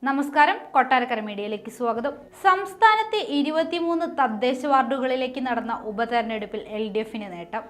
നമസ്കാരം, കൊട്ടാരക്കര മീഡിയയിലേക്ക് സ്വാഗതം. സംസ്ഥാനത്തെ 23 തദ്ദേശ വാർഡുകളിലേക്ക് നടന്ന ഉപതെരഞ്ഞെടുപ്പിൽ LDFന് നേട്ടം.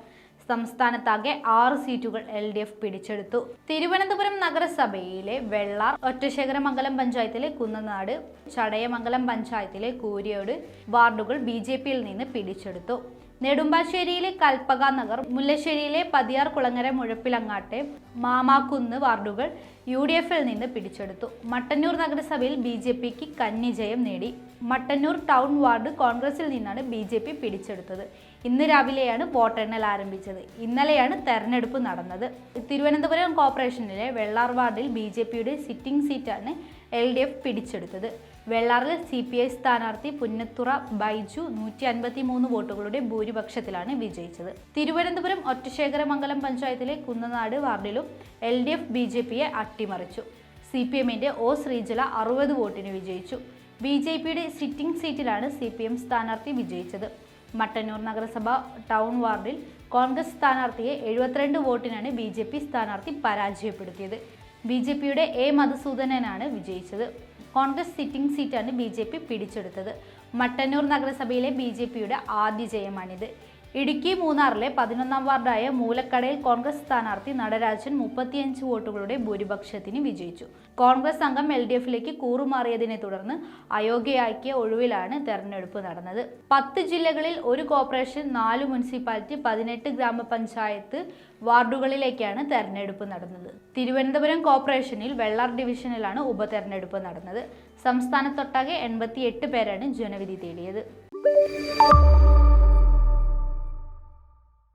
സംസ്ഥാനത്താകെ 6 സീറ്റുകൾ LDF പിടിച്ചെടുത്തു. തിരുവനന്തപുരം നഗരസഭയിലെ വെള്ളാർ, ഒറ്റശേഖരമംഗലം പഞ്ചായത്തിലെ കുന്നനാട്, ചടയമംഗലം പഞ്ചായത്തിലെ കൂരിയോട് വാർഡുകൾ BJPയിൽ നിന്ന് പിടിച്ചെടുത്തു. നെടുമ്പാശ്ശേരിയിലെ കൽപ്പക നഗർ, മുല്ലശ്ശേരിയിലെ പതിയാർ, കുളങ്ങര, മുഴപ്പിലങ്ങാട്ടെ, മാമാക്കുന്ന് വാർഡുകൾ UDFൽ നിന്ന് പിടിച്ചെടുത്തു. മട്ടന്നൂർ നഗരസഭയിൽ BJPക്ക് കന്നി ജയം നേടി. മട്ടന്നൂർ ടൗൺ വാർഡ് കോൺഗ്രസിൽ നിന്നാണ് BJP പിടിച്ചെടുത്തത്. ഇന്ന് രാവിലെയാണ് വോട്ടെണ്ണൽ ആരംഭിച്ചത്. ഇന്നലെയാണ് തെരഞ്ഞെടുപ്പ് നടന്നത്. തിരുവനന്തപുരം കോർപ്പറേഷനിലെ വെള്ളാർ വാർഡിൽ BJPയുടെ സിറ്റിംഗ് സീറ്റാണ് LDF പിടിച്ചെടുത്തത്. വെള്ളാറിൽ CPI സ്ഥാനാർത്ഥി പുന്നത്തുറ ബൈജു 153 വോട്ടുകളുടെ ഭൂരിപക്ഷത്തിലാണ് വിജയിച്ചത്. തിരുവനന്തപുരം ഒറ്റശേഖരമംഗലം പഞ്ചായത്തിലെ കുന്നനാട് വാർഡിലും LDF BJPയെ അട്ടിമറിച്ചു. CPMന്റെ O ശ്രീജല 60 വോട്ടിന് വിജയിച്ചു. BJPയുടെ സിറ്റിംഗ് സീറ്റിലാണ് CPM സ്ഥാനാർത്ഥി വിജയിച്ചത്. മട്ടന്നൂർ നഗരസഭ ടൗൺ വാർഡിൽ കോൺഗ്രസ് സ്ഥാനാർത്ഥിയെ 72 വോട്ടിനാണ് BJP സ്ഥാനാർത്ഥി പരാജയപ്പെടുത്തിയത്. BJPയുടെ A മധുസൂദനനാണ് വിജയിച്ചത്. കോൺഗ്രസ് സിറ്റിംഗ് സീറ്റാണ് BJP പിടിച്ചെടുത്തത്. മട്ടന്നൂർ നഗരസഭയിലെ BJPയുടെ ആദ്യ ജയമാണിത്. ഇടുക്കി മൂന്നാറിലെ 11ാം വാർഡായ മൂലക്കടയിൽ കോൺഗ്രസ് സ്ഥാനാർത്ഥി നടരാജൻ 35 വോട്ടുകളുടെ ഭൂരിപക്ഷത്തിന് വിജയിച്ചു. കോൺഗ്രസ് അംഗം LDFലേക്ക് കൂറുമാറിയതിനെ തുടർന്ന് അയോഗ്യയാക്കിയ ഒഴിവിലാണ് തെരഞ്ഞെടുപ്പ് നടന്നത്. 10 ജില്ലകളിൽ 1 കോർപ്പറേഷൻ, 4 മുനിസിപ്പാലിറ്റി, 18 ഗ്രാമപഞ്ചായത്ത് വാർഡുകളിലേക്കാണ് തെരഞ്ഞെടുപ്പ് നടന്നത്. തിരുവനന്തപുരം കോർപ്പറേഷനിൽ വെള്ളാർ ഡിവിഷനിലാണ് ഉപതെരഞ്ഞെടുപ്പ് നടന്നത്. സംസ്ഥാനത്തൊട്ടാകെ 88 പേരാണ് ജനവിധി തേടിയത്.